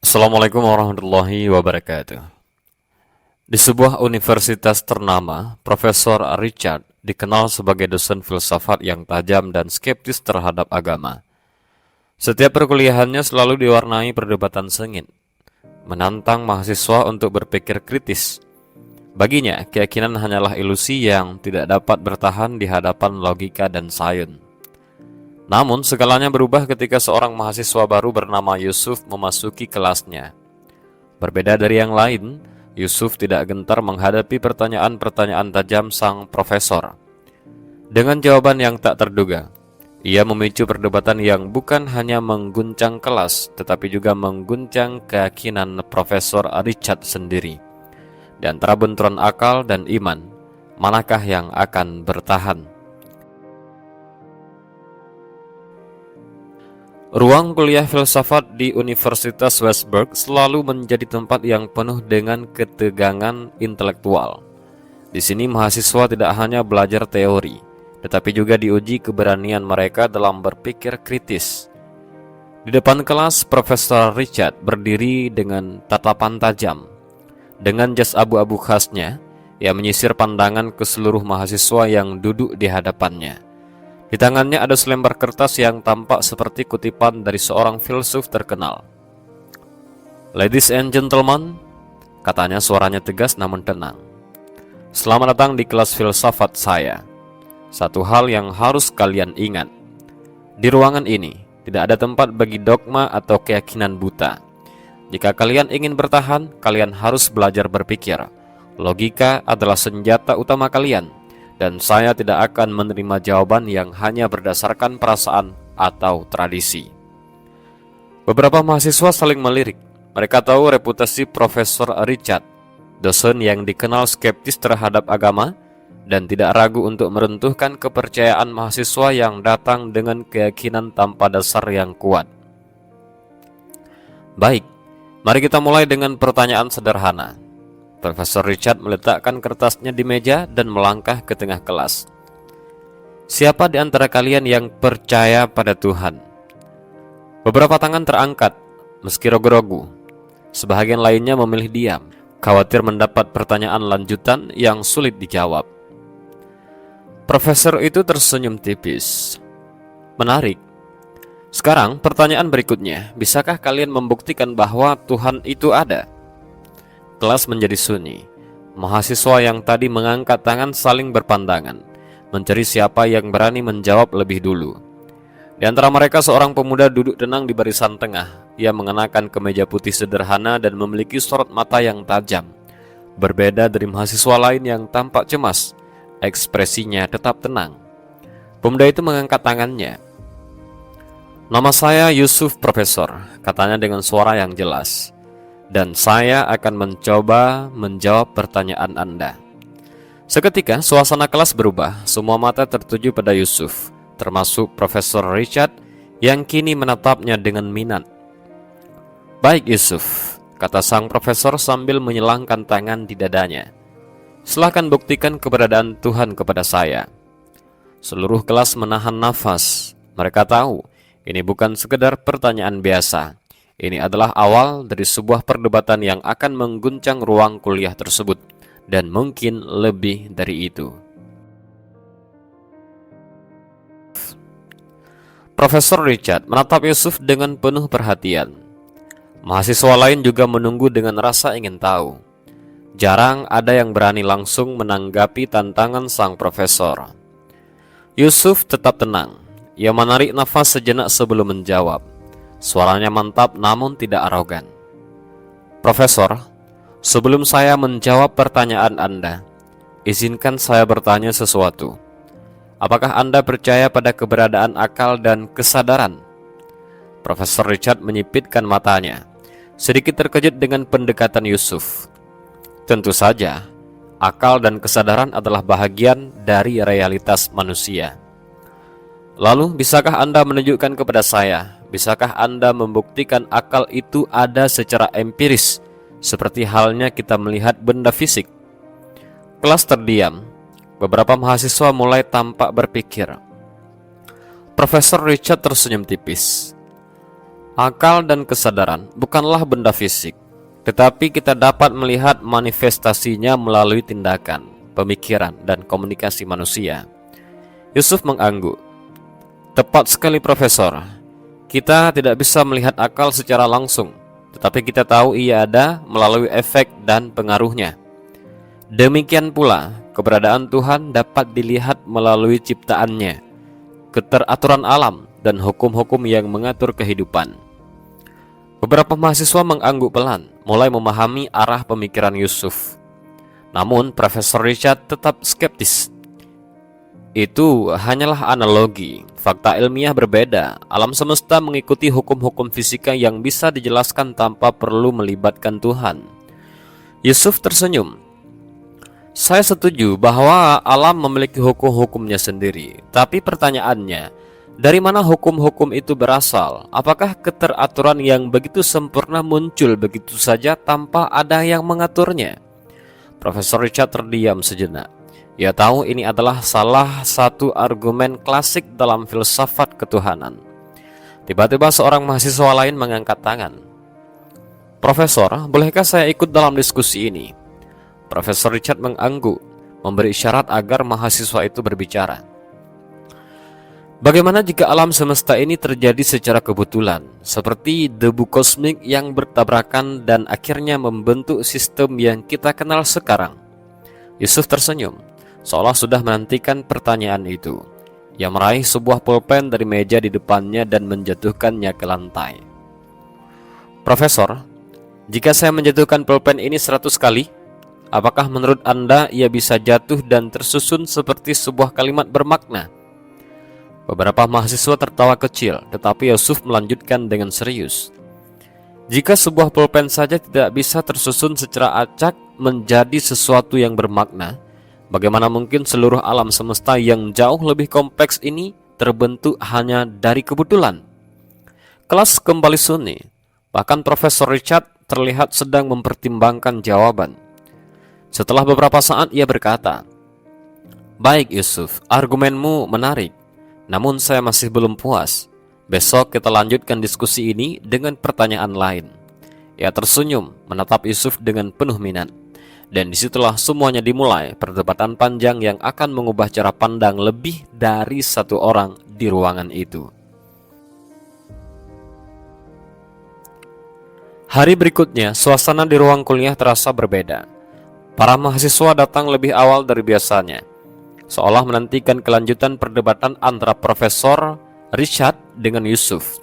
Assalamualaikum warahmatullahi wabarakatuh. Di sebuah universitas ternama, Profesor Richard dikenal sebagai dosen filsafat yang tajam dan skeptis terhadap agama. Setiap perkuliahannya selalu diwarnai perdebatan sengit, menantang mahasiswa untuk berpikir kritis. Baginya, keyakinan hanyalah ilusi yang tidak dapat bertahan di hadapan logika dan sains. Namun, segalanya berubah ketika seorang mahasiswa baru bernama Yusuf memasuki kelasnya. Berbeda dari yang lain, Yusuf tidak gentar menghadapi pertanyaan-pertanyaan tajam sang profesor. Dengan jawaban yang tak terduga, ia memicu perdebatan yang bukan hanya mengguncang kelas, tetapi juga mengguncang keyakinan Profesor Richard sendiri. Di antara benturan akal dan iman, manakah yang akan bertahan? Ruang kuliah filsafat di Universitas Westburg selalu menjadi tempat yang penuh dengan ketegangan intelektual. Di sini mahasiswa tidak hanya belajar teori, tetapi juga diuji keberanian mereka dalam berpikir kritis. Di depan kelas, Profesor Richard berdiri dengan tatapan tajam. Dengan jas abu-abu khasnya, ia menyisir pandangan ke seluruh mahasiswa yang duduk di hadapannya. Di tangannya ada selembar kertas yang tampak seperti kutipan dari seorang filsuf terkenal. "Ladies and gentlemen," katanya suaranya tegas namun tenang. "Selamat datang di kelas filsafat saya. Satu hal yang harus kalian ingat. Di ruangan ini tidak ada tempat bagi dogma atau keyakinan buta. Jika kalian ingin bertahan, kalian harus belajar berpikir. Logika adalah senjata utama kalian. Dan saya tidak akan menerima jawaban yang hanya berdasarkan perasaan atau tradisi." Beberapa mahasiswa saling melirik. Mereka tahu reputasi Profesor Richard, dosen yang dikenal skeptis terhadap agama dan tidak ragu untuk meruntuhkan kepercayaan mahasiswa yang datang dengan keyakinan tanpa dasar yang kuat. Baik, mari kita mulai dengan pertanyaan sederhana. Profesor Richard meletakkan kertasnya di meja dan melangkah ke tengah kelas. "Siapa di antara kalian yang percaya pada Tuhan?" Beberapa tangan terangkat, meski ragu-ragu. Sebahagian lainnya memilih diam, khawatir mendapat pertanyaan lanjutan yang sulit dijawab. Profesor itu tersenyum tipis. "Menarik. Sekarang pertanyaan berikutnya, bisakah kalian membuktikan bahwa Tuhan itu ada?" Kelas menjadi sunyi. Mahasiswa yang tadi mengangkat tangan saling berpandangan, mencari siapa yang berani menjawab lebih dulu. Di antara mereka seorang pemuda duduk tenang di barisan tengah. Ia mengenakan kemeja putih sederhana dan memiliki sorot mata yang tajam. Berbeda dari mahasiswa lain yang tampak cemas, ekspresinya tetap tenang. Pemuda itu mengangkat tangannya. "Nama saya Yusuf, Profesor," katanya dengan suara yang jelas. "Dan saya akan mencoba menjawab pertanyaan Anda." Seketika suasana kelas berubah. Semua mata tertuju pada Yusuf, termasuk Profesor Richard yang kini menatapnya dengan minat. "Baik Yusuf," kata sang profesor sambil menyilangkan tangan di dadanya. "Silakan buktikan keberadaan Tuhan kepada saya." Seluruh kelas menahan nafas. Mereka tahu ini bukan sekedar pertanyaan biasa. Ini adalah awal dari sebuah perdebatan yang akan mengguncang ruang kuliah tersebut, dan mungkin lebih dari itu. Profesor Richard menatap Yusuf dengan penuh perhatian. Mahasiswa lain juga menunggu dengan rasa ingin tahu. Jarang ada yang berani langsung menanggapi tantangan sang profesor. Yusuf tetap tenang. Ia menarik nafas sejenak sebelum menjawab. Suaranya mantap namun tidak arogan. "Profesor, sebelum saya menjawab pertanyaan Anda, izinkan saya bertanya sesuatu. Apakah Anda percaya pada keberadaan akal dan kesadaran?" Profesor Richard menyipitkan matanya, sedikit terkejut dengan pendekatan Yusuf. Tentu saja, akal dan kesadaran adalah bahagian dari realitas manusia. "Lalu, bisakah Anda menunjukkan kepada saya? Bisakah Anda membuktikan akal itu ada secara empiris, seperti halnya kita melihat benda fisik?" Kelas terdiam. Beberapa mahasiswa mulai tampak berpikir. Profesor Richard tersenyum tipis. Akal dan kesadaran bukanlah benda fisik, tetapi kita dapat melihat manifestasinya melalui tindakan, pemikiran, dan komunikasi manusia. Yusuf mengangguk. Tepat sekali, Profesor. Kita tidak bisa melihat akal secara langsung, tetapi kita tahu ia ada melalui efek dan pengaruhnya. Demikian pula, keberadaan Tuhan dapat dilihat melalui ciptaannya, keteraturan alam, dan hukum-hukum yang mengatur kehidupan. Beberapa mahasiswa mengangguk pelan, mulai memahami arah pemikiran Yusuf. Namun, Profesor Richard tetap skeptis. Itu hanyalah analogi. Fakta ilmiah berbeda. Alam semesta mengikuti hukum-hukum fisika yang bisa dijelaskan tanpa perlu melibatkan Tuhan. Yusuf tersenyum. Saya setuju bahwa alam memiliki hukum-hukumnya sendiri. Tapi pertanyaannya, dari mana hukum-hukum itu berasal? Apakah keteraturan yang begitu sempurna muncul begitu saja tanpa ada yang mengaturnya? Profesor Richard terdiam sejenak. Ia tahu ini adalah salah satu argumen klasik dalam filsafat ketuhanan. Tiba-tiba seorang mahasiswa lain mengangkat tangan. Profesor, bolehkah saya ikut dalam diskusi ini? Profesor Richard mengangguk, memberi isyarat agar mahasiswa itu berbicara. Bagaimana jika alam semesta ini terjadi secara kebetulan, seperti debu kosmik yang bertabrakan dan akhirnya membentuk sistem yang kita kenal sekarang? Yusuf tersenyum, seolah sudah menantikan pertanyaan itu. Ia meraih sebuah pulpen dari meja di depannya dan menjatuhkannya ke lantai. Profesor, jika saya menjatuhkan pulpen ini 100 kali, apakah menurut Anda ia bisa jatuh dan tersusun seperti sebuah kalimat bermakna? Beberapa mahasiswa tertawa kecil, tetapi Yusuf melanjutkan dengan serius. Jika sebuah pulpen saja tidak bisa tersusun secara acak menjadi sesuatu yang bermakna, bagaimana mungkin seluruh alam semesta yang jauh lebih kompleks ini terbentuk hanya dari kebetulan? Kelas kembali sunyi. Bahkan Profesor Richard terlihat sedang mempertimbangkan jawaban. Setelah beberapa saat ia berkata, "Baik Yusuf, argumenmu menarik. Namun saya masih belum puas. Besok kita lanjutkan diskusi ini dengan pertanyaan lain." Ia tersenyum menatap Yusuf dengan penuh minat. Dan disitulah semuanya dimulai, perdebatan panjang yang akan mengubah cara pandang lebih dari satu orang di ruangan itu. Hari berikutnya, suasana di ruang kuliah terasa berbeda. Para mahasiswa datang lebih awal dari biasanya, seolah menantikan kelanjutan perdebatan antara Profesor Richard dengan Yusuf.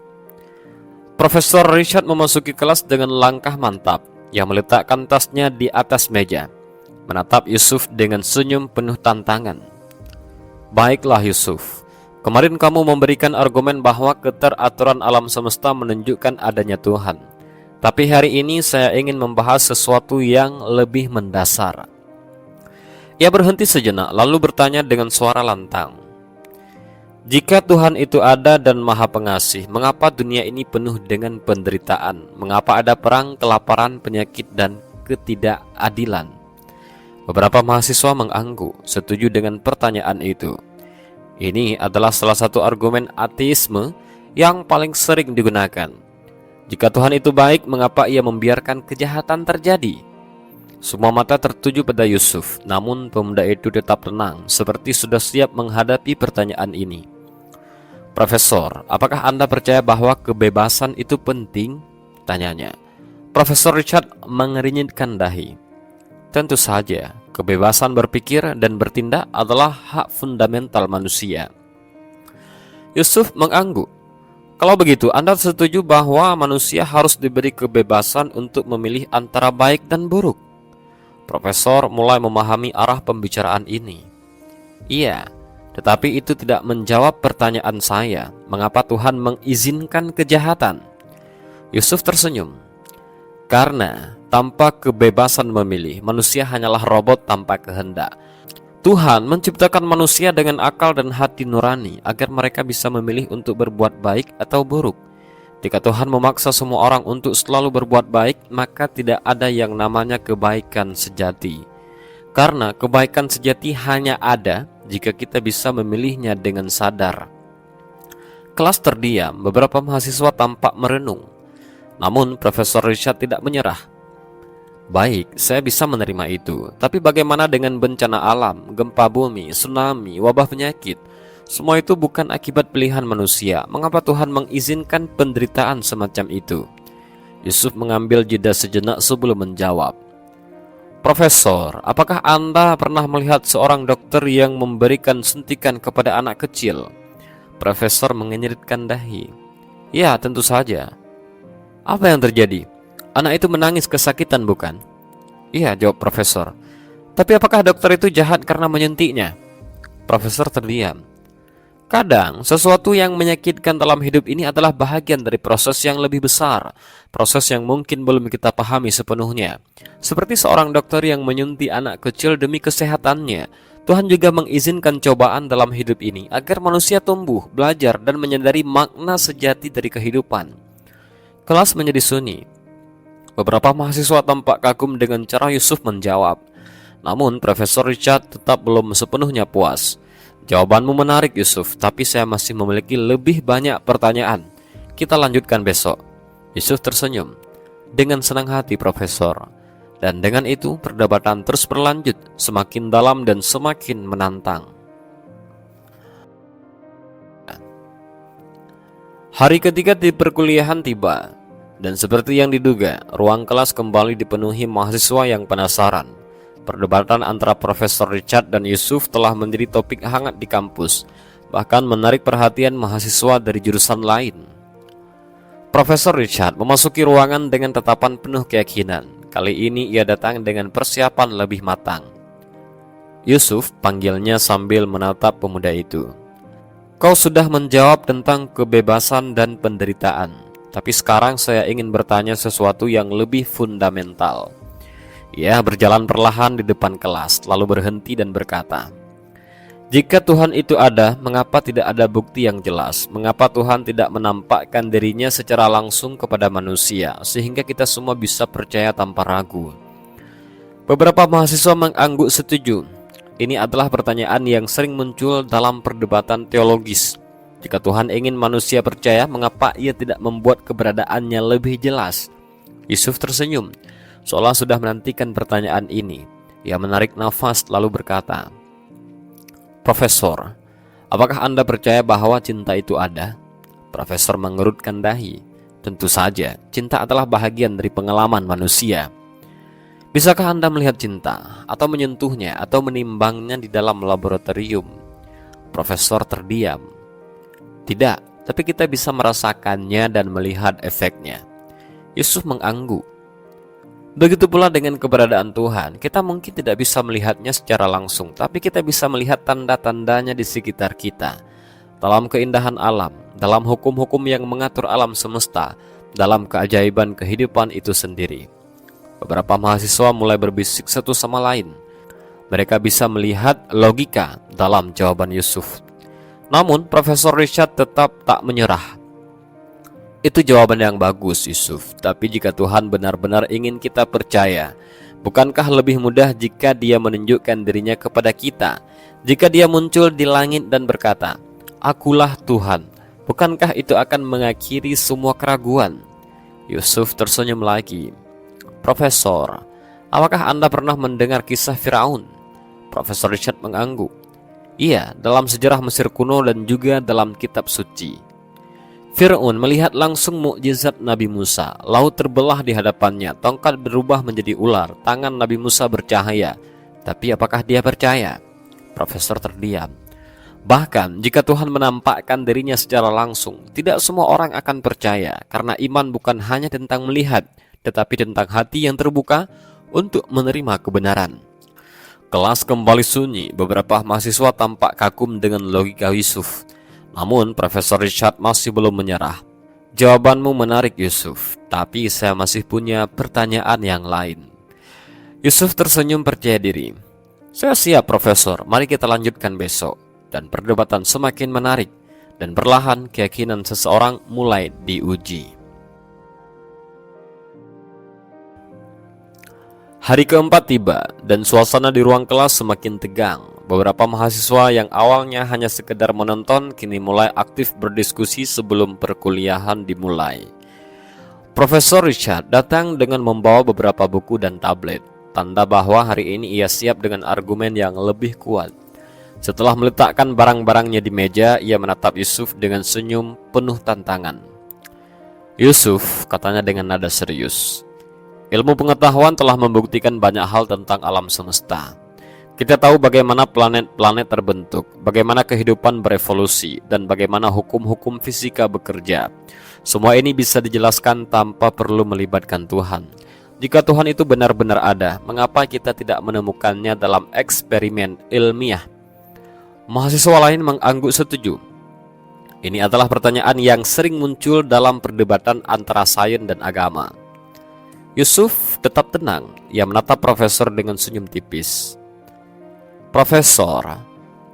Profesor Richard memasuki kelas dengan langkah mantap. Ia meletakkan tasnya di atas meja, menatap Yusuf dengan senyum penuh tantangan. Baiklah Yusuf, kemarin kamu memberikan argumen bahwa keteraturan alam semesta menunjukkan adanya Tuhan. Tapi hari ini saya ingin membahas sesuatu yang lebih mendasar. Ia berhenti sejenak lalu bertanya dengan suara lantang. Jika Tuhan itu ada dan Maha Pengasih, mengapa dunia ini penuh dengan penderitaan? Mengapa ada perang, kelaparan, penyakit, dan ketidakadilan? Beberapa mahasiswa mengangguk, setuju dengan pertanyaan itu. Ini adalah salah satu argumen ateisme yang paling sering digunakan. Jika Tuhan itu baik, mengapa ia membiarkan kejahatan terjadi? Semua mata tertuju pada Yusuf, namun pemuda itu tetap tenang, seperti sudah siap menghadapi pertanyaan ini. Profesor, apakah Anda percaya bahwa kebebasan itu penting? Tanyanya. Profesor Richard mengernyitkan dahi. Tentu saja, kebebasan berpikir dan bertindak adalah hak fundamental manusia. Yusuf mengangguk. Kalau begitu, Anda setuju bahwa manusia harus diberi kebebasan untuk memilih antara baik dan buruk? Profesor mulai memahami arah pembicaraan ini. Iya, tetapi itu tidak menjawab pertanyaan saya. Mengapa Tuhan mengizinkan kejahatan? Yusuf tersenyum. Karena tanpa kebebasan memilih, manusia hanyalah robot tanpa kehendak. Tuhan menciptakan manusia dengan akal dan hati nurani agar mereka bisa memilih untuk berbuat baik atau buruk. Jika Tuhan memaksa semua orang untuk selalu berbuat baik, maka tidak ada yang namanya kebaikan sejati. Karena kebaikan sejati hanya ada jika kita bisa memilihnya dengan sadar. Kelas terdiam, beberapa mahasiswa tampak merenung. Namun Profesor Richard tidak menyerah. Baik, saya bisa menerima itu. Tapi bagaimana dengan bencana alam, gempa bumi, tsunami, wabah penyakit? Semua itu bukan akibat pilihan manusia. Mengapa Tuhan mengizinkan penderitaan semacam itu? Yusuf mengambil jeda sejenak sebelum menjawab. Profesor, apakah Anda pernah melihat seorang dokter yang memberikan suntikan kepada anak kecil? Profesor mengenyitkan dahi. Ya, tentu saja. Apa yang terjadi? Anak itu menangis kesakitan, bukan? Iya, jawab Profesor. Tapi apakah dokter itu jahat karena menyuntiknya? Profesor terdiam. Kadang, sesuatu yang menyakitkan dalam hidup ini adalah bahagian dari proses yang lebih besar. Proses yang mungkin belum kita pahami sepenuhnya. Seperti seorang dokter yang menyuntik anak kecil demi kesehatannya. Tuhan juga mengizinkan cobaan dalam hidup ini agar manusia tumbuh, belajar, dan menyadari makna sejati dari kehidupan. Kelas menjadi sunyi. Beberapa mahasiswa tampak kagum dengan cara Yusuf menjawab. Namun Profesor Richard tetap belum sepenuhnya puas. Jawabanmu menarik, Yusuf, tapi saya masih memiliki lebih banyak pertanyaan. Kita lanjutkan besok. Yusuf tersenyum. Dengan senang hati, Profesor. Dan dengan itu perdebatan terus berlanjut, semakin dalam dan semakin menantang. Hari ketiga di perkuliahan tiba, dan seperti yang diduga, ruang kelas kembali dipenuhi mahasiswa yang penasaran. Perdebatan antara Profesor Richard dan Yusuf telah menjadi topik hangat di kampus, bahkan menarik perhatian mahasiswa dari jurusan lain. Profesor Richard memasuki ruangan dengan tatapan penuh keyakinan. Kali ini ia datang dengan persiapan lebih matang. Yusuf, panggilnya sambil menatap pemuda itu. Kau sudah menjawab tentang kebebasan dan penderitaan, tapi sekarang saya ingin bertanya sesuatu yang lebih fundamental. Ia berjalan perlahan di depan kelas, lalu berhenti dan berkata, jika Tuhan itu ada, mengapa tidak ada bukti yang jelas? Mengapa Tuhan tidak menampakkan dirinya secara langsung kepada manusia, sehingga kita semua bisa percaya tanpa ragu? Beberapa mahasiswa mengangguk setuju. Ini adalah pertanyaan yang sering muncul dalam perdebatan teologis. Jika Tuhan ingin manusia percaya, mengapa ia tidak membuat keberadaannya lebih jelas? Yusuf tersenyum, seolah sudah menantikan pertanyaan ini. Ia menarik nafas lalu berkata, Profesor, apakah Anda percaya bahwa cinta itu ada? Profesor mengerutkan dahi. Tentu saja, cinta adalah bahagian dari pengalaman manusia. Bisakah Anda melihat cinta, atau menyentuhnya, atau menimbangnya di dalam laboratorium? Profesor terdiam. Tidak, tapi kita bisa merasakannya dan melihat efeknya. Yusuf mengangguk. Begitu pula dengan keberadaan Tuhan, kita mungkin tidak bisa melihatnya secara langsung, tapi kita bisa melihat tanda-tandanya di sekitar kita. Dalam keindahan alam, dalam hukum-hukum yang mengatur alam semesta, dalam keajaiban kehidupan itu sendiri. Beberapa mahasiswa mulai berbisik satu sama lain. Mereka bisa melihat logika dalam jawaban Yusuf. Namun, Profesor Richard tetap tak menyerah. Itu jawaban yang bagus, Yusuf. Tapi jika Tuhan benar-benar ingin kita percaya, bukankah lebih mudah jika Dia menunjukkan dirinya kepada kita? Jika Dia muncul di langit dan berkata, Akulah Tuhan, bukankah itu akan mengakhiri semua keraguan? Yusuf tersenyum lagi. Profesor, apakah Anda pernah mendengar kisah Firaun? Profesor Richard mengangguk. Iya, dalam sejarah Mesir kuno dan juga dalam kitab suci. Fir'aun melihat langsung mukjizat Nabi Musa. Laut terbelah di hadapannya, tongkat berubah menjadi ular, tangan Nabi Musa bercahaya. Tapi apakah dia percaya? Profesor terdiam. Bahkan jika Tuhan menampakkan dirinya secara langsung, tidak semua orang akan percaya, karena iman bukan hanya tentang melihat, tetapi tentang hati yang terbuka untuk menerima kebenaran. Kelas kembali sunyi. Beberapa mahasiswa tampak kagum dengan logika Yusuf. Namun Profesor Richard masih belum menyerah. Jawabanmu menarik, Yusuf, tapi saya masih punya pertanyaan yang lain. Yusuf tersenyum percaya diri. Saya siap, Profesor, mari kita lanjutkan besok. Dan perdebatan semakin menarik, dan perlahan keyakinan seseorang mulai diuji. Hari keempat tiba, dan suasana di ruang kelas semakin tegang. beberapa mahasiswa yang awalnya hanya sekedar menonton kini mulai aktif berdiskusi sebelum perkuliahan dimulai. Profesor Richard datang dengan membawa beberapa buku dan tablet, tanda bahwa hari ini ia siap dengan argumen yang lebih kuat. Setelah meletakkan barang-barangnya di meja, ia menatap Yusuf dengan senyum penuh tantangan. "Yusuf," katanya dengan nada serius, "ilmu pengetahuan telah membuktikan banyak hal tentang alam semesta. Kita tahu bagaimana planet-planet terbentuk, bagaimana kehidupan berevolusi, dan bagaimana hukum-hukum fisika bekerja. Semua ini bisa dijelaskan tanpa perlu melibatkan Tuhan. Jika Tuhan itu benar-benar ada, mengapa kita tidak menemukannya dalam eksperimen ilmiah?" Mahasiswa lain mengangguk setuju. Ini adalah pertanyaan yang sering muncul dalam perdebatan antara sains dan agama. Yusuf tetap tenang. Ia menatap profesor dengan senyum tipis. "Profesor,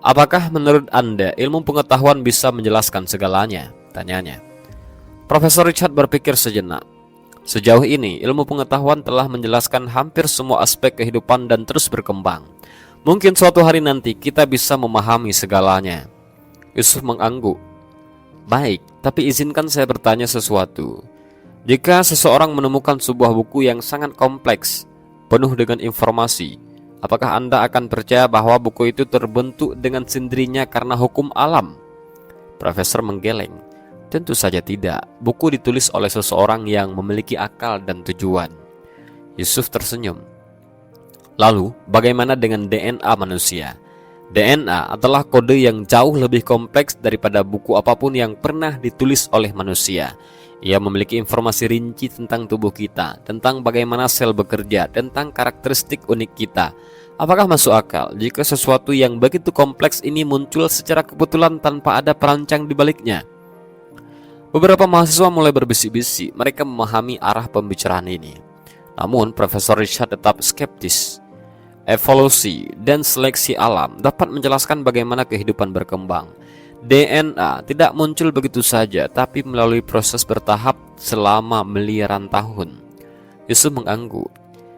apakah menurut Anda ilmu pengetahuan bisa menjelaskan segalanya?" tanyanya. Profesor Richard berpikir sejenak. Sejauh ini, ilmu pengetahuan telah menjelaskan hampir semua aspek kehidupan dan terus berkembang. Mungkin suatu hari nanti kita bisa memahami segalanya. Yusuf mengangguk. "Baik, tapi izinkan saya bertanya sesuatu. Jika seseorang menemukan sebuah buku yang sangat kompleks, penuh dengan informasi, apakah Anda akan percaya bahwa buku itu terbentuk dengan sendirinya karena hukum alam?" Profesor menggeleng. "Tentu saja tidak. Buku ditulis oleh seseorang yang memiliki akal dan tujuan." Yusuf tersenyum. "Lalu, bagaimana dengan DNA manusia? DNA adalah kode yang jauh lebih kompleks daripada buku apapun yang pernah ditulis oleh manusia. Ia memiliki informasi rinci tentang tubuh kita, tentang bagaimana sel bekerja, tentang karakteristik unik kita. Apakah masuk akal jika sesuatu yang begitu kompleks ini muncul secara kebetulan tanpa ada perancang di baliknya?" Beberapa mahasiswa mulai berbisik-bisik. Mereka memahami arah pembicaraan ini. Namun Profesor Richard tetap skeptis. Evolusi dan seleksi alam dapat menjelaskan bagaimana kehidupan berkembang. DNA tidak muncul begitu saja, tapi melalui proses bertahap selama miliaran tahun. Yusuf mengangguk.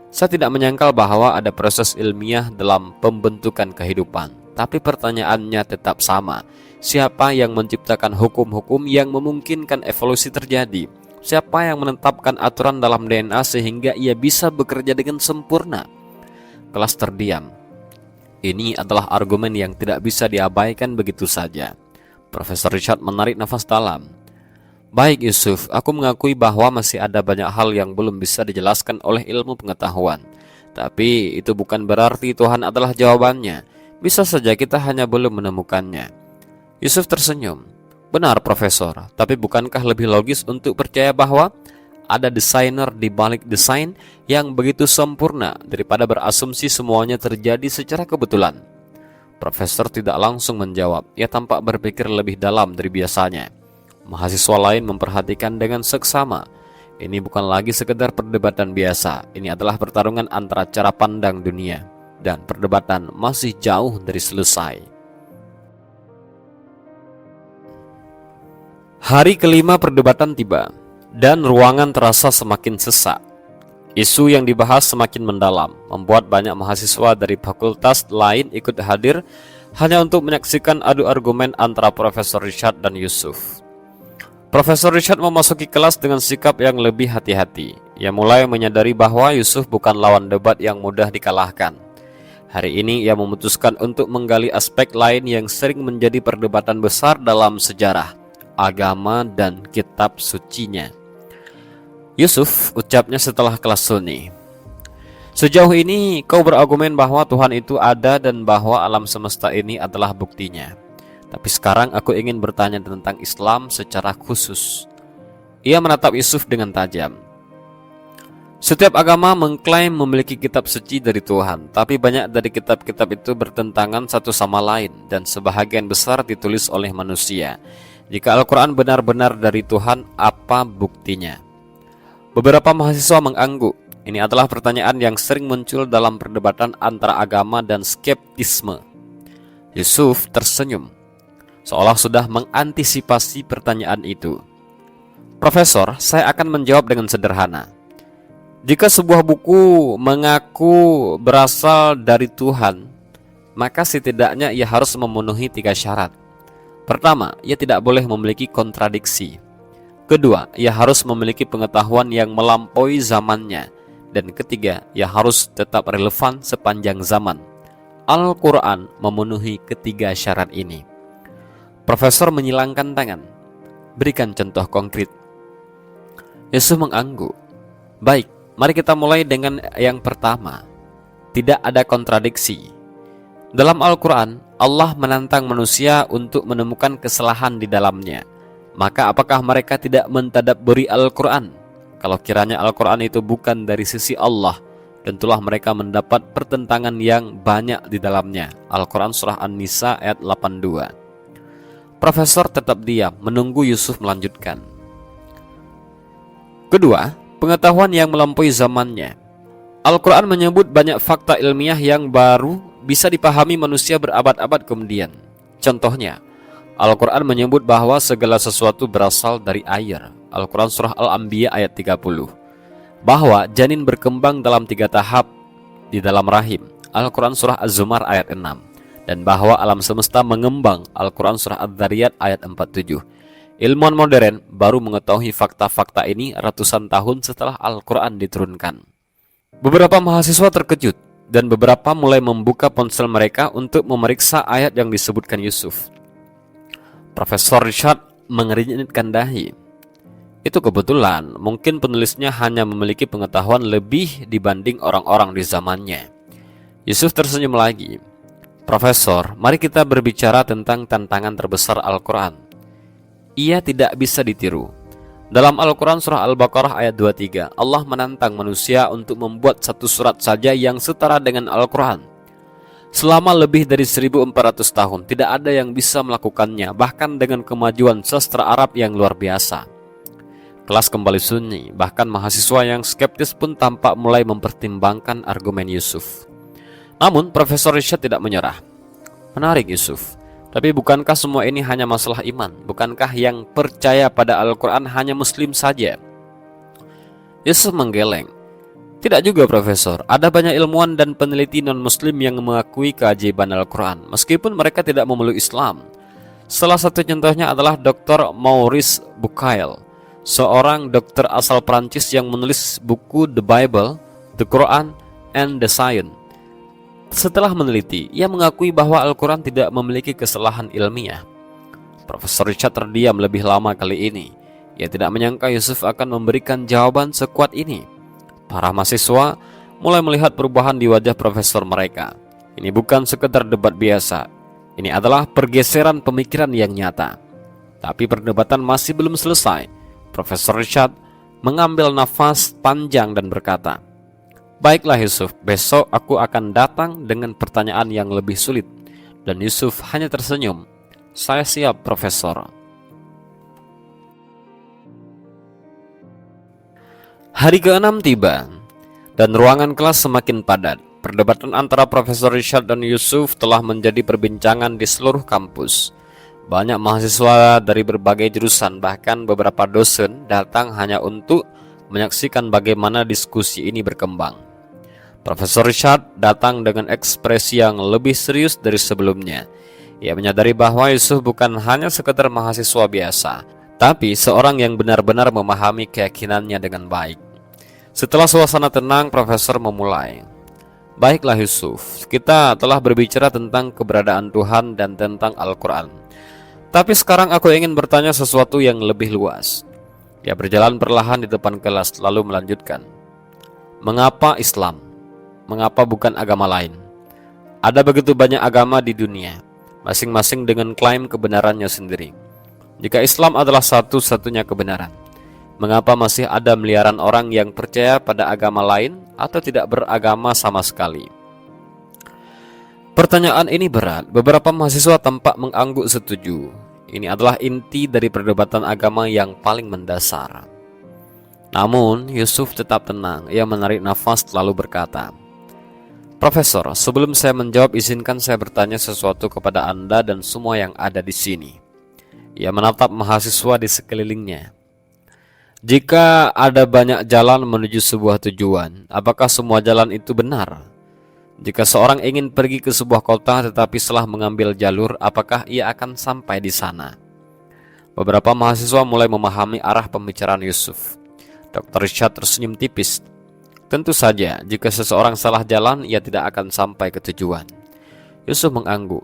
"Saya tidak menyangkal bahwa ada proses ilmiah dalam pembentukan kehidupan. Tapi pertanyaannya tetap sama. Siapa yang menciptakan hukum-hukum yang memungkinkan evolusi terjadi? Siapa yang menetapkan aturan dalam DNA sehingga ia bisa bekerja dengan sempurna?" Kelas terdiam. Ini adalah argumen yang tidak bisa diabaikan begitu saja. Profesor Richard menarik nafas dalam. "Baik Yusuf, aku mengakui bahwa masih ada banyak hal yang belum bisa dijelaskan oleh ilmu pengetahuan. Tapi itu bukan berarti Tuhan adalah jawabannya. Bisa saja kita hanya belum menemukannya." Yusuf tersenyum. "Benar Profesor, tapi bukankah lebih logis untuk percaya bahwa ada desainer di balik desain yang begitu sempurna daripada berasumsi semuanya terjadi secara kebetulan?" Profesor tidak langsung menjawab. Ia tampak berpikir lebih dalam dari biasanya. Mahasiswa lain memperhatikan dengan seksama. Ini bukan lagi sekedar perdebatan biasa. Ini adalah pertarungan antara cara pandang dunia. Dan perdebatan masih jauh dari selesai. Hari kelima perdebatan tiba, dan ruangan terasa semakin sesak. Isu yang dibahas semakin mendalam, membuat banyak mahasiswa dari fakultas lain ikut hadir hanya untuk menyaksikan adu argumen antara Profesor Richard dan Yusuf. Profesor Richard memasuki kelas dengan sikap yang lebih hati-hati. Ia mulai menyadari bahwa Yusuf bukan lawan debat yang mudah dikalahkan. Hari ini ia memutuskan untuk menggali aspek lain yang sering menjadi perdebatan besar dalam sejarah, agama, dan kitab sucinya. "Yusuf," ucapnya setelah kelas sunyi, "sejauh ini kau berargumen bahwa Tuhan itu ada dan bahwa alam semesta ini adalah buktinya. Tapi sekarang aku ingin bertanya tentang Islam secara khusus." Ia menatap Yusuf dengan tajam. "Setiap agama mengklaim memiliki kitab suci dari Tuhan, tapi banyak dari kitab-kitab itu bertentangan satu sama lain dan sebahagian besar ditulis oleh manusia. Jika Al-Quran benar-benar dari Tuhan, apa buktinya?" Beberapa mahasiswa mengangguk. Ini adalah pertanyaan yang sering muncul dalam perdebatan antara agama dan skeptisme. Yusuf tersenyum, seolah sudah mengantisipasi pertanyaan itu. "Profesor, saya akan menjawab dengan sederhana. Jika sebuah buku mengaku berasal dari Tuhan, maka setidaknya ia harus memenuhi 3 syarat. Pertama, ia tidak boleh memiliki kontradiksi. Kedua, ia harus memiliki pengetahuan yang melampaui zamannya. Dan ketiga, ia harus tetap relevan sepanjang zaman. Al-Quran memenuhi ketiga syarat ini. Profesor menyilangkan tangan. Berikan contoh konkret. Yusuf mengangguk. Baik, mari kita mulai dengan yang pertama. Tidak ada kontradiksi. Dalam Al-Quran, Allah menantang manusia untuk menemukan kesalahan di dalamnya. Maka apakah mereka tidak mentadabburi Al-Quran? Kalau kiranya Al-Quran itu bukan dari sisi Allah, tentulah mereka mendapat pertentangan yang banyak di dalamnya. Al-Quran Surah An-Nisa ayat 82. Profesor tetap diam, menunggu Yusuf melanjutkan. Kedua, pengetahuan yang melampaui zamannya. Al-Quran menyebut banyak fakta ilmiah yang baru bisa dipahami manusia berabad-abad kemudian. Contohnya, Al-Quran menyebut bahwa segala sesuatu berasal dari air. Al-Quran Surah Al-Anbiya ayat 30. Bahwa janin berkembang dalam 3 tahap di dalam rahim. Al-Quran Surah Az-Zumar ayat 6. Dan bahwa alam semesta mengembang. Al-Quran Surah Adz-Dzariyat ayat 47. Ilmuwan modern baru mengetahui fakta-fakta ini ratusan tahun setelah Al-Quran diturunkan. Beberapa mahasiswa terkejut dan beberapa mulai membuka ponsel mereka untuk memeriksa ayat yang disebutkan Yusuf. Profesor Richard mengernyitkan dahi. Itu kebetulan, mungkin penulisnya hanya memiliki pengetahuan lebih dibanding orang-orang di zamannya. Yusuf tersenyum lagi. Profesor, mari kita berbicara tentang tantangan terbesar Al-Quran. Ia tidak bisa ditiru. Dalam Al-Quran Surah Al-Baqarah ayat 23, Allah menantang manusia untuk membuat satu surat saja yang setara dengan Al-Quran. Selama lebih dari 1400 tahun, tidak ada yang bisa melakukannya, bahkan dengan kemajuan sastra Arab yang luar biasa. Kelas kembali sunyi, bahkan mahasiswa yang skeptis pun tampak mulai mempertimbangkan argumen Yusuf. Namun, Profesor Richard tidak menyerah. Menarik Yusuf, tapi bukankah semua ini hanya masalah iman? Bukankah yang percaya pada Al-Quran hanya Muslim saja? Yusuf menggeleng. Tidak juga Profesor, ada banyak ilmuwan dan peneliti non-Muslim yang mengakui keajaiban Al-Quran, meskipun mereka tidak memeluk Islam. Salah satu contohnya adalah Dr. Maurice Bucaille, seorang dokter asal Prancis yang menulis buku The Bible, The Quran, and the Science. Setelah meneliti, ia mengakui bahwa Al-Quran tidak memiliki kesalahan ilmiah. Profesor Richard terdiam lebih lama kali ini. Ia tidak menyangka Yusuf akan memberikan jawaban sekuat ini. Para mahasiswa mulai melihat perubahan di wajah profesor mereka. Ini bukan sekedar debat biasa. Ini adalah pergeseran pemikiran yang nyata. Tapi perdebatan masih belum selesai. Profesor Richard mengambil nafas panjang dan berkata, "Baiklah Yusuf, besok aku akan datang dengan pertanyaan yang lebih sulit." Dan Yusuf hanya tersenyum. "Saya siap, Profesor." Hari ke-6 tiba, dan ruangan kelas semakin padat. Perdebatan antara Profesor Richard dan Yusuf telah menjadi perbincangan di seluruh kampus. Banyak mahasiswa dari berbagai jurusan, bahkan beberapa dosen datang hanya untuk menyaksikan bagaimana diskusi ini berkembang. Profesor Richard datang dengan ekspresi yang lebih serius dari sebelumnya. Ia menyadari bahwa Yusuf bukan hanya sekedar mahasiswa biasa, tapi seorang yang benar-benar memahami keyakinannya dengan baik. Setelah suasana tenang, Profesor memulai. "Baiklah Yusuf, kita telah berbicara tentang keberadaan Tuhan dan tentang Al-Quran. Tapi sekarang aku ingin bertanya sesuatu yang lebih luas." Dia berjalan perlahan di depan kelas lalu melanjutkan. "Mengapa Islam? Mengapa bukan agama lain? Ada begitu banyak agama di dunia, masing-masing dengan klaim kebenarannya sendiri. Jika Islam adalah satu-satunya kebenaran, mengapa masih ada miliaran orang yang percaya pada agama lain atau tidak beragama sama sekali?" Pertanyaan ini berat. Beberapa mahasiswa tampak mengangguk setuju. Ini adalah inti dari perdebatan agama yang paling mendasar. Namun Yusuf tetap tenang. Ia menarik nafas lalu berkata, "Profesor, sebelum saya menjawab, izinkan saya bertanya sesuatu kepada Anda dan semua yang ada di sini." Ia menatap mahasiswa di sekelilingnya. "Jika ada banyak jalan menuju sebuah tujuan, apakah semua jalan itu benar? Jika seorang ingin pergi ke sebuah kota tetapi setelah mengambil jalur, apakah ia akan sampai di sana? Beberapa mahasiswa mulai memahami arah pembicaraan Yusuf. Dr. Richard tersenyum tipis. Tentu saja, jika seseorang salah jalan, ia tidak akan sampai ke tujuan. Yusuf mengangguk.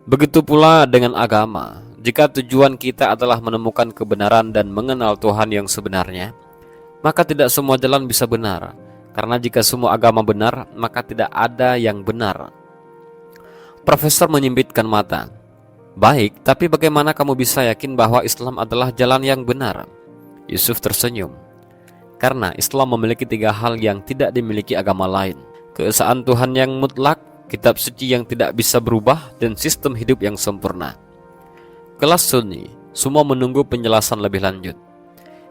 Begitu pula dengan agama. Jika tujuan kita adalah menemukan kebenaran dan mengenal Tuhan yang sebenarnya, maka tidak semua jalan bisa benar. Karena jika semua agama benar, maka tidak ada yang benar. Profesor menyipitkan mata. Baik, tapi bagaimana kamu bisa yakin bahwa Islam adalah jalan yang benar? Yusuf tersenyum. Karena Islam memiliki 3 hal yang tidak dimiliki agama lain. Keesaan Tuhan yang mutlak, kitab suci yang tidak bisa berubah, dan sistem hidup yang sempurna. Kelas Sunni, semua menunggu penjelasan lebih lanjut.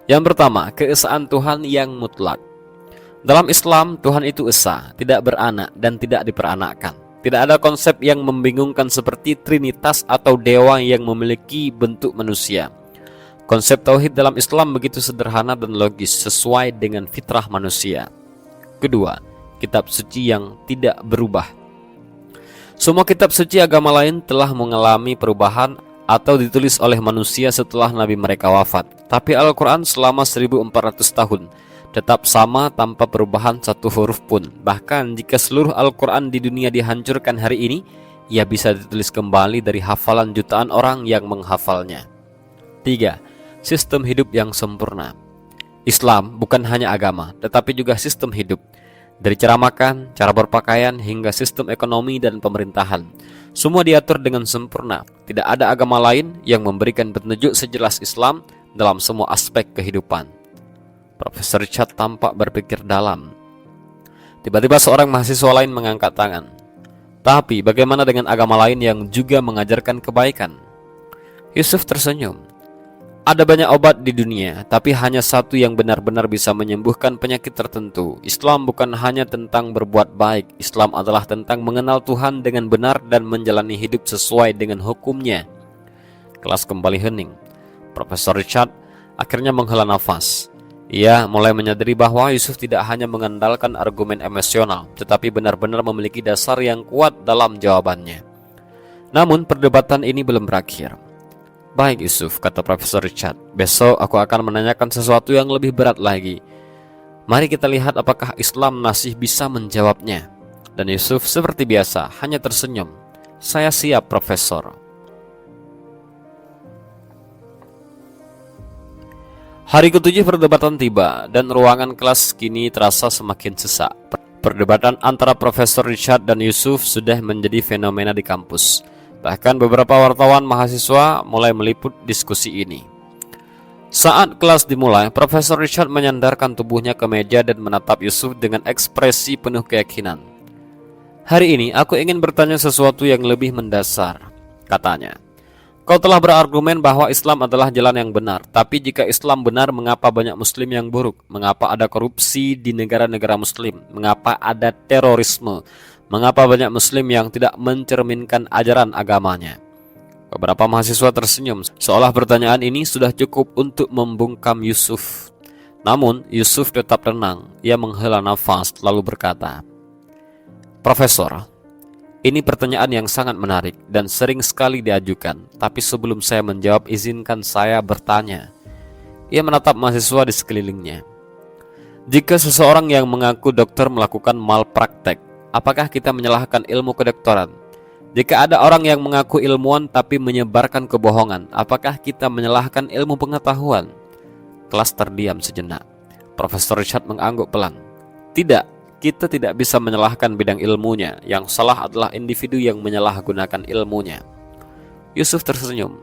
Yang pertama, keesaan Tuhan yang mutlak. Dalam Islam, Tuhan itu esa, tidak beranak dan tidak diperanakkan. Tidak ada konsep yang membingungkan seperti Trinitas atau dewa yang memiliki bentuk manusia. Konsep tauhid dalam Islam begitu sederhana dan logis, sesuai dengan fitrah manusia. Kedua, kitab suci yang tidak berubah. Semua kitab suci agama lain telah mengalami perubahan atau ditulis oleh manusia setelah Nabi mereka wafat. Tapi Al-Quran selama 1400 tahun tetap sama tanpa perubahan satu huruf pun. Bahkan jika seluruh Al-Quran di dunia dihancurkan hari ini, ia bisa ditulis kembali dari hafalan jutaan orang yang menghafalnya. 3. Sistem hidup yang sempurna. Islam bukan hanya agama, tetapi juga sistem hidup. Dari cara makan, cara berpakaian, hingga sistem ekonomi dan pemerintahan, semua diatur dengan sempurna. Tidak ada agama lain yang memberikan petunjuk sejelas Islam dalam semua aspek kehidupan. Profesor Richard tampak berpikir dalam. Tiba-tiba seorang mahasiswa lain mengangkat tangan. Tapi bagaimana dengan agama lain yang juga mengajarkan kebaikan? Yusuf tersenyum. Ada banyak obat di dunia, tapi hanya satu yang benar-benar bisa menyembuhkan penyakit tertentu. Islam bukan hanya tentang berbuat baik. Islam adalah tentang mengenal Tuhan dengan benar dan menjalani hidup sesuai dengan hukumnya. Kelas kembali hening. Profesor Richard akhirnya menghela nafas. Ia mulai menyadari bahwa Yusuf tidak hanya mengandalkan argumen emosional, tetapi benar-benar memiliki dasar yang kuat dalam jawabannya. Namun perdebatan ini belum berakhir. Baik Yusuf, kata Profesor Richard, besok aku akan menanyakan sesuatu yang lebih berat lagi. Mari kita lihat apakah Islam masih bisa menjawabnya. Dan Yusuf seperti biasa hanya tersenyum. Saya siap, Profesor. Hari ke-7 perdebatan tiba dan ruangan kelas kini terasa semakin sesak. Perdebatan antara Profesor Richard dan Yusuf sudah menjadi fenomena di kampus. Bahkan beberapa wartawan mahasiswa mulai meliput diskusi ini. Saat kelas dimulai, Profesor Richard menyandarkan tubuhnya ke meja dan menatap Yusuf dengan ekspresi penuh keyakinan. Hari ini aku ingin bertanya sesuatu yang lebih mendasar, katanya. Kau telah berargumen bahwa Islam adalah jalan yang benar. Tapi jika Islam benar, mengapa banyak Muslim yang buruk? Mengapa ada korupsi di negara-negara Muslim? Mengapa ada terorisme? Mengapa banyak Muslim yang tidak mencerminkan ajaran agamanya? Beberapa mahasiswa tersenyum, seolah pertanyaan ini sudah cukup untuk membungkam Yusuf. Namun Yusuf tetap tenang. Ia menghela nafas lalu berkata, Profesor, ini pertanyaan yang sangat menarik dan sering sekali diajukan. Tapi sebelum saya menjawab, izinkan saya bertanya. Ia menatap mahasiswa di sekelilingnya. Jika seseorang yang mengaku dokter melakukan malpraktek, apakah kita menyalahkan ilmu kedokteran? Jika ada orang yang mengaku ilmuwan tapi menyebarkan kebohongan, apakah kita menyalahkan ilmu pengetahuan? Kelas terdiam sejenak. Profesor Richard mengangguk pelan. Tidak. Kita tidak bisa menyalahkan bidang ilmunya. Yang salah adalah individu yang menyalahgunakan ilmunya. Yusuf tersenyum.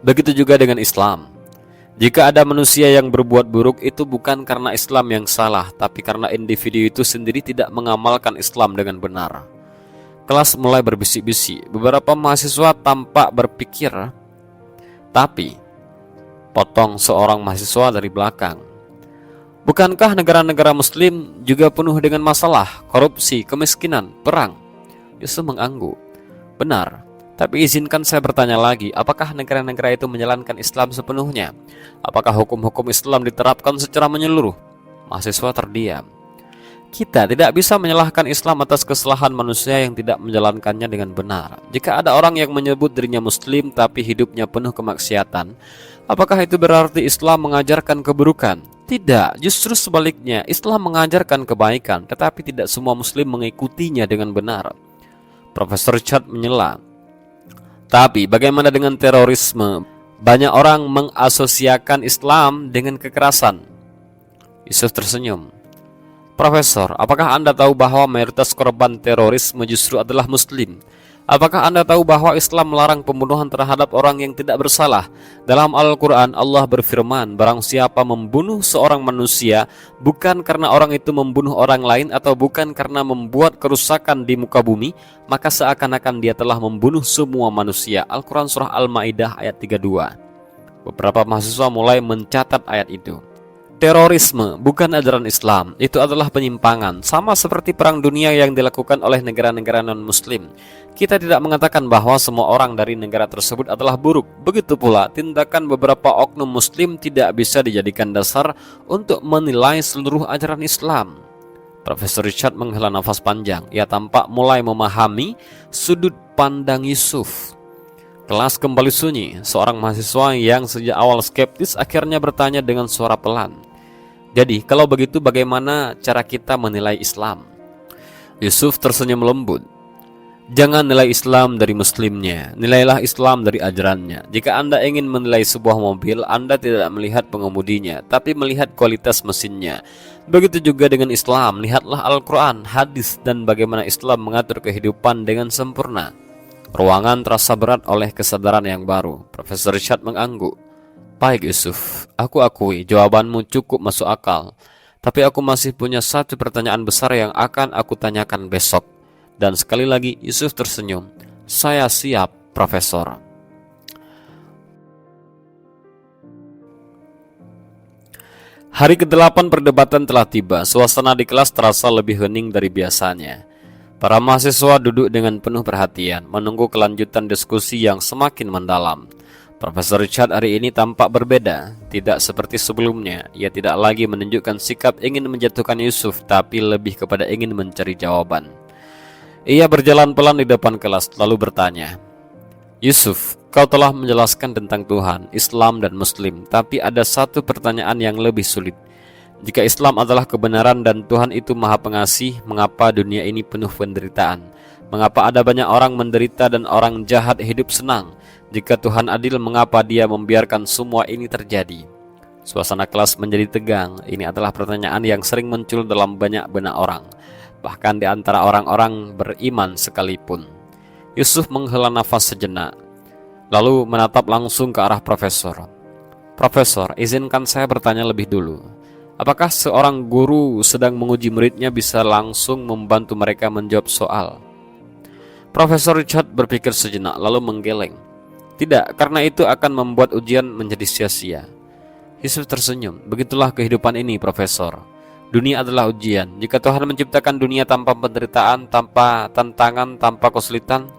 Begitu juga dengan Islam. Jika ada manusia yang berbuat buruk, itu bukan karena Islam yang salah, tapi karena individu itu sendiri tidak mengamalkan Islam dengan benar. Kelas mulai berbisik-bisik. Beberapa mahasiswa tampak berpikir. Tapi potong seorang mahasiswa dari belakang. Bukankah negara-negara Muslim juga penuh dengan masalah, korupsi, kemiskinan, perang? Yusuf mengangguk. Benar, tapi izinkan saya bertanya lagi, apakah negara-negara itu menjalankan Islam sepenuhnya? Apakah hukum-hukum Islam diterapkan secara menyeluruh? Mahasiswa terdiam. Kita tidak bisa menyalahkan Islam atas kesalahan manusia yang tidak menjalankannya dengan benar. Jika ada orang yang menyebut dirinya Muslim tapi hidupnya penuh kemaksiatan, apakah itu berarti Islam mengajarkan keburukan? Tidak, justru sebaliknya, Islam mengajarkan kebaikan, tetapi tidak semua Muslim mengikutinya dengan benar. Profesor Richard menyela. Tapi bagaimana dengan terorisme? Banyak orang mengasosiasikan Islam dengan kekerasan. Yusuf tersenyum. Profesor, apakah Anda tahu bahwa mayoritas korban terorisme justru adalah Muslim? Apakah Anda tahu bahwa Islam melarang pembunuhan terhadap orang yang tidak bersalah? Dalam Al-Quran, Allah berfirman, barang siapa membunuh seorang manusia, bukan karena orang itu membunuh orang lain atau bukan karena membuat kerusakan di muka bumi, maka seakan-akan dia telah membunuh semua manusia. Al-Quran Surah Al-Ma'idah ayat 32. Beberapa mahasiswa mulai mencatat ayat itu. Terorisme bukan ajaran Islam, itu adalah penyimpangan, sama seperti perang dunia yang dilakukan oleh negara-negara non-muslim. Kita tidak mengatakan bahwa semua orang dari negara tersebut adalah buruk. Begitu pula, tindakan beberapa oknum muslim tidak bisa dijadikan dasar untuk menilai seluruh ajaran Islam. Profesor Richard menghela nafas panjang. Ia tampak mulai memahami sudut pandang Yusuf. Kelas kembali sunyi. Seorang mahasiswa yang sejak awal skeptis akhirnya bertanya dengan suara pelan. Jadi, kalau begitu bagaimana cara kita menilai Islam? Yusuf tersenyum lembut. Jangan nilai Islam dari muslimnya, nilailah Islam dari ajarannya. Jika Anda ingin menilai sebuah mobil, Anda tidak melihat pengemudinya, tapi melihat kualitas mesinnya. Begitu juga dengan Islam, lihatlah Al-Quran, hadis, dan bagaimana Islam mengatur kehidupan dengan sempurna. Ruangan terasa berat oleh kesadaran yang baru. Profesor Richard mengangguk. Baik Yusuf, aku akui jawabanmu cukup masuk akal. Tapi aku masih punya satu pertanyaan besar yang akan aku tanyakan besok. Dan sekali lagi Yusuf tersenyum. Saya siap, Profesor. Hari ke-8 perdebatan telah tiba. Suasana di kelas terasa lebih hening dari biasanya. Para mahasiswa duduk dengan penuh perhatian, menunggu kelanjutan diskusi yang semakin mendalam. Profesor Richard hari ini tampak berbeda, tidak seperti sebelumnya. Ia tidak lagi menunjukkan sikap ingin menjatuhkan Yusuf, tapi lebih kepada ingin mencari jawaban. Ia berjalan pelan di depan kelas, lalu bertanya, Yusuf, kau telah menjelaskan tentang Tuhan, Islam, dan Muslim, tapi ada satu pertanyaan yang lebih sulit. Jika Islam adalah kebenaran dan Tuhan itu Maha Pengasih, mengapa dunia ini penuh penderitaan? Mengapa ada banyak orang menderita dan orang jahat hidup senang? Jika Tuhan adil, mengapa Dia membiarkan semua ini terjadi? Suasana kelas menjadi tegang. Ini adalah pertanyaan yang sering muncul dalam banyak benak orang, bahkan di antara orang-orang beriman sekalipun. Yusuf menghela nafas sejenak, lalu menatap langsung ke arah profesor. Profesor, izinkan saya bertanya lebih dulu. Apakah seorang guru sedang menguji muridnya bisa langsung membantu mereka menjawab soal? Profesor Richard berpikir sejenak, lalu menggeleng. Tidak, karena itu akan membuat ujian menjadi sia-sia. Yusuf tersenyum. Begitulah kehidupan ini, Profesor. Dunia adalah ujian. Jika Tuhan menciptakan dunia tanpa penderitaan, tanpa tantangan, tanpa kesulitan,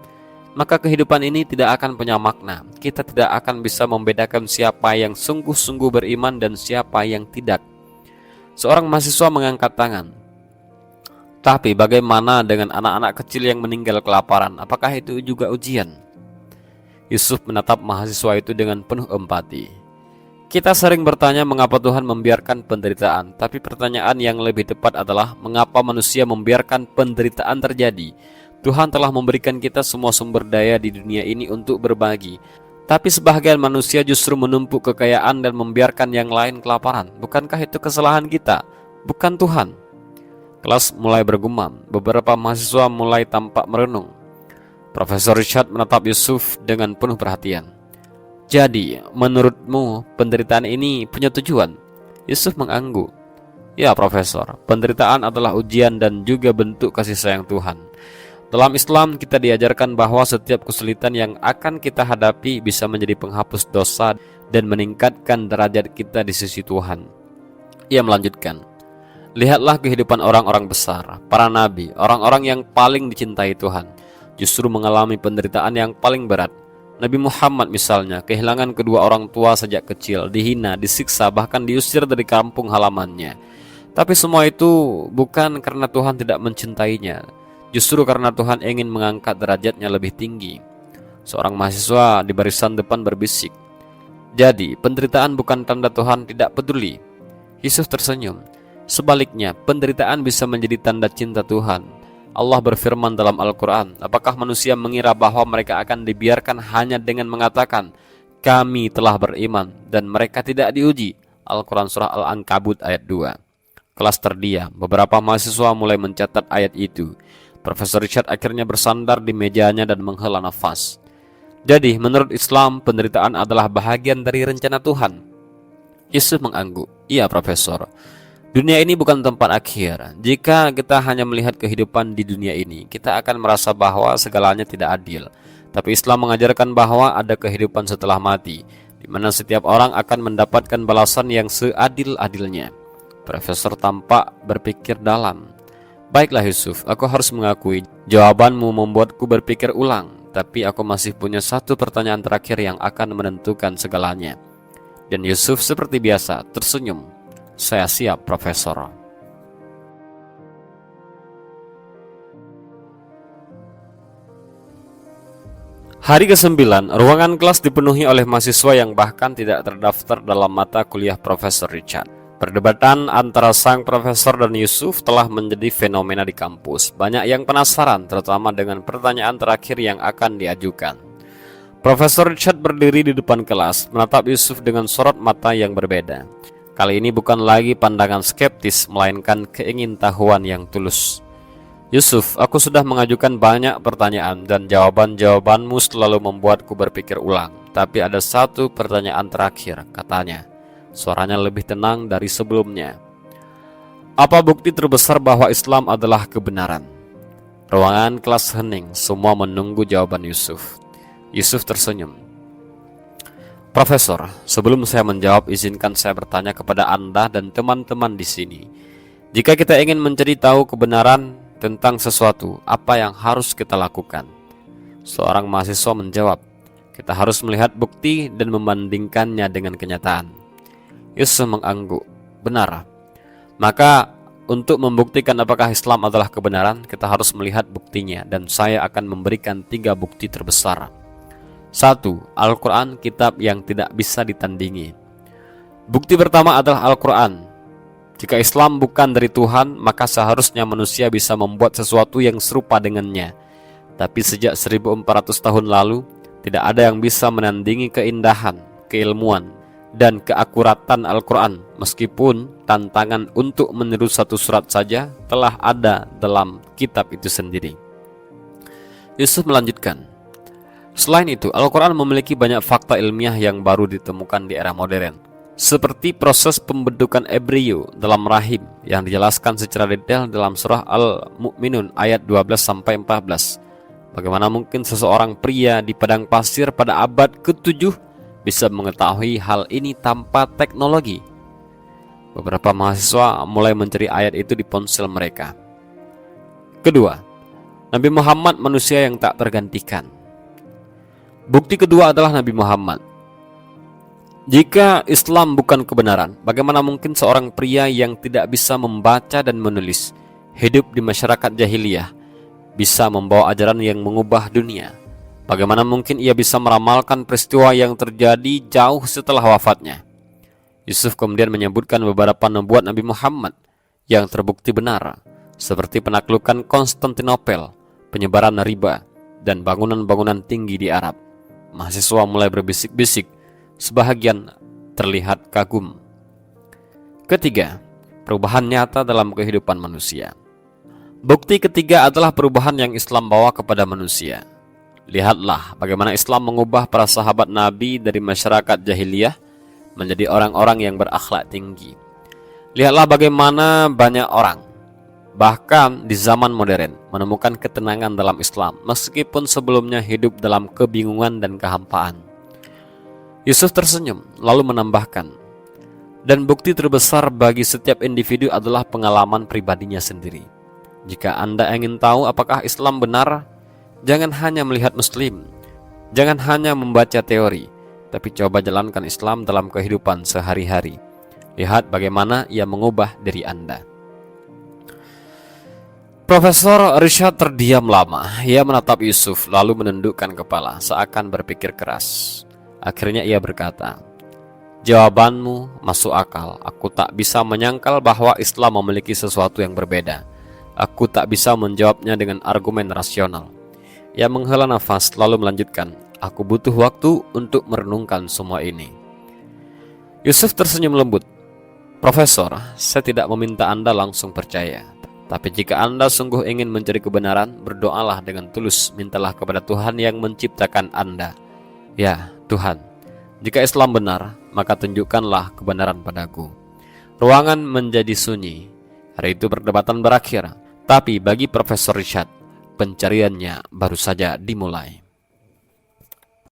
maka kehidupan ini tidak akan punya makna. Kita tidak akan bisa membedakan siapa yang sungguh-sungguh beriman dan siapa yang tidak. Seorang mahasiswa mengangkat tangan. Tapi bagaimana dengan anak-anak kecil yang meninggal kelaparan? Apakah itu juga ujian? Yusuf menatap mahasiswa itu dengan penuh empati. Kita sering bertanya mengapa Tuhan membiarkan penderitaan, tapi pertanyaan yang lebih tepat adalah mengapa manusia membiarkan penderitaan terjadi. Tuhan telah memberikan kita semua sumber daya di dunia ini untuk berbagi, tapi sebahagian manusia justru menumpuk kekayaan dan membiarkan yang lain kelaparan. Bukankah itu kesalahan kita, bukan Tuhan? Kelas mulai bergumam. Beberapa mahasiswa mulai tampak merenung. Profesor Richard menatap Yusuf dengan penuh perhatian. Jadi, menurutmu penderitaan ini punya tujuan? Yusuf mengangguk. Ya, Profesor, penderitaan adalah ujian dan juga bentuk kasih sayang Tuhan. Dalam Islam, kita diajarkan bahwa setiap kesulitan yang akan kita hadapi bisa menjadi penghapus dosa dan meningkatkan derajat kita di sisi Tuhan. Ia melanjutkan, lihatlah kehidupan orang-orang besar, para nabi, orang-orang yang paling dicintai Tuhan, justru mengalami penderitaan yang paling berat. Nabi Muhammad misalnya, kehilangan kedua orang tua sejak kecil, dihina, disiksa, bahkan diusir dari kampung halamannya. Tapi semua itu bukan karena Tuhan tidak mencintainya, justru karena Tuhan ingin mengangkat derajatnya lebih tinggi. Seorang mahasiswa di barisan depan berbisik, "Jadi, penderitaan bukan tanda Tuhan tidak peduli." Yusuf tersenyum. Sebaliknya, penderitaan bisa menjadi tanda cinta Tuhan. Allah berfirman dalam Al-Quran, apakah manusia mengira bahwa mereka akan dibiarkan hanya dengan mengatakan, "Kami telah beriman," dan mereka tidak diuji? Al-Quran Surah Al-Ankabut ayat 2. Kelas terdiam, beberapa mahasiswa mulai mencatat ayat itu. Profesor Richard akhirnya bersandar di mejanya dan menghela nafas. Jadi, menurut Islam, penderitaan adalah bahagian dari rencana Tuhan. Yusuf mengangguk. Iya, Profesor. Dunia ini bukan tempat akhir. Jika kita hanya melihat kehidupan di dunia ini, kita akan merasa bahwa segalanya tidak adil. Tapi Islam mengajarkan bahwa ada kehidupan setelah mati, di mana setiap orang akan mendapatkan balasan yang seadil-adilnya. Profesor tampak berpikir dalam. Baiklah Yusuf, aku harus mengakui jawabanmu membuatku berpikir ulang. Tapi aku masih punya satu pertanyaan terakhir yang akan menentukan segalanya. Dan Yusuf seperti biasa tersenyum. Saya siap, Profesor. Hari ke-9, ruangan kelas dipenuhi oleh mahasiswa yang bahkan tidak terdaftar dalam mata kuliah Profesor Richard. Perdebatan antara sang profesor dan Yusuf telah menjadi fenomena di kampus. Banyak yang penasaran, terutama dengan pertanyaan terakhir yang akan diajukan. Profesor Richard berdiri di depan kelas, menatap Yusuf dengan sorot mata yang berbeda. Kali ini bukan lagi pandangan skeptis, melainkan keingintahuan yang tulus. Yusuf, aku sudah mengajukan banyak pertanyaan dan jawaban-jawabanmu selalu membuatku berpikir ulang. Tapi ada satu pertanyaan terakhir, katanya. Suaranya lebih tenang dari sebelumnya. Apa bukti terbesar bahwa Islam adalah kebenaran? Ruangan kelas hening, semua menunggu jawaban Yusuf. Yusuf tersenyum. Profesor, sebelum saya menjawab, izinkan saya bertanya kepada Anda dan teman-teman di sini. Jika kita ingin mencari tahu kebenaran tentang sesuatu, apa yang harus kita lakukan? Seorang mahasiswa menjawab, kita harus melihat bukti dan membandingkannya dengan kenyataan. Yusuf mengangguk. Benar. Maka untuk membuktikan apakah Islam adalah kebenaran, kita harus melihat buktinya, dan saya akan memberikan 3 bukti terbesar. 1. Al-Quran, kitab yang tidak bisa ditandingi. Bukti pertama adalah Al-Quran. Jika Islam bukan dari Tuhan, maka seharusnya manusia bisa membuat sesuatu yang serupa dengannya. Tapi sejak 1400 tahun lalu, tidak ada yang bisa menandingi keindahan, keilmuan, dan keakuratan Al-Quran, meskipun tantangan untuk meniru satu surat saja telah ada dalam kitab itu sendiri. Yusuf melanjutkan, selain itu, Al-Quran memiliki banyak fakta ilmiah yang baru ditemukan di era modern, seperti proses pembentukan embrio dalam rahim yang dijelaskan secara detail dalam surah Al-Mu'minun ayat 12-14. Bagaimana mungkin seseorang pria di padang pasir pada abad ke-7 bisa mengetahui hal ini tanpa teknologi? Beberapa mahasiswa mulai mencari ayat itu di ponsel mereka. Kedua, Nabi Muhammad manusia yang tak tergantikan. Bukti kedua adalah Nabi Muhammad. Jika Islam bukan kebenaran, bagaimana mungkin seorang pria yang tidak bisa membaca dan menulis, hidup di masyarakat jahiliyah, bisa membawa ajaran yang mengubah dunia? Bagaimana mungkin ia bisa meramalkan peristiwa yang terjadi jauh setelah wafatnya? Yusuf kemudian menyebutkan beberapa nubuat Nabi Muhammad yang terbukti benar, seperti penaklukan Konstantinopel, penyebaran riba, dan bangunan-bangunan tinggi di Arab. Mahasiswa mulai berbisik-bisik, sebahagian terlihat kagum. Ketiga, perubahan nyata dalam kehidupan manusia. Bukti ketiga adalah perubahan yang Islam bawa kepada manusia. Lihatlah bagaimana Islam mengubah para sahabat Nabi dari masyarakat jahiliyah menjadi orang-orang yang berakhlak tinggi. Lihatlah bagaimana banyak orang, bahkan di zaman modern, menemukan ketenangan dalam Islam, meskipun sebelumnya hidup dalam kebingungan dan kehampaan. Yusuf tersenyum, lalu menambahkan, dan bukti terbesar bagi setiap individu adalah pengalaman pribadinya sendiri. Jika Anda ingin tahu apakah Islam benar, jangan hanya melihat Muslim, jangan hanya membaca teori, tapi coba jalankan Islam dalam kehidupan sehari-hari. Lihat bagaimana ia mengubah diri Anda. Profesor Richard terdiam lama. Ia menatap Yusuf lalu menundukkan kepala seakan berpikir keras. Akhirnya ia berkata, "Jawabanmu masuk akal. Aku tak bisa menyangkal bahwa Islam memiliki sesuatu yang berbeda. Aku tak bisa menjawabnya dengan argumen rasional." Ia menghela nafas lalu melanjutkan, "Aku butuh waktu untuk merenungkan semua ini." Yusuf tersenyum lembut. "Profesor, saya tidak meminta Anda langsung percaya. Tapi jika Anda sungguh ingin mencari kebenaran, berdoalah dengan tulus, mintalah kepada Tuhan yang menciptakan Anda. Ya, Tuhan, jika Islam benar, maka tunjukkanlah kebenaran padaku." Ruangan menjadi sunyi. Hari itu perdebatan berakhir. Tapi bagi Profesor Richard, pencariannya baru saja dimulai.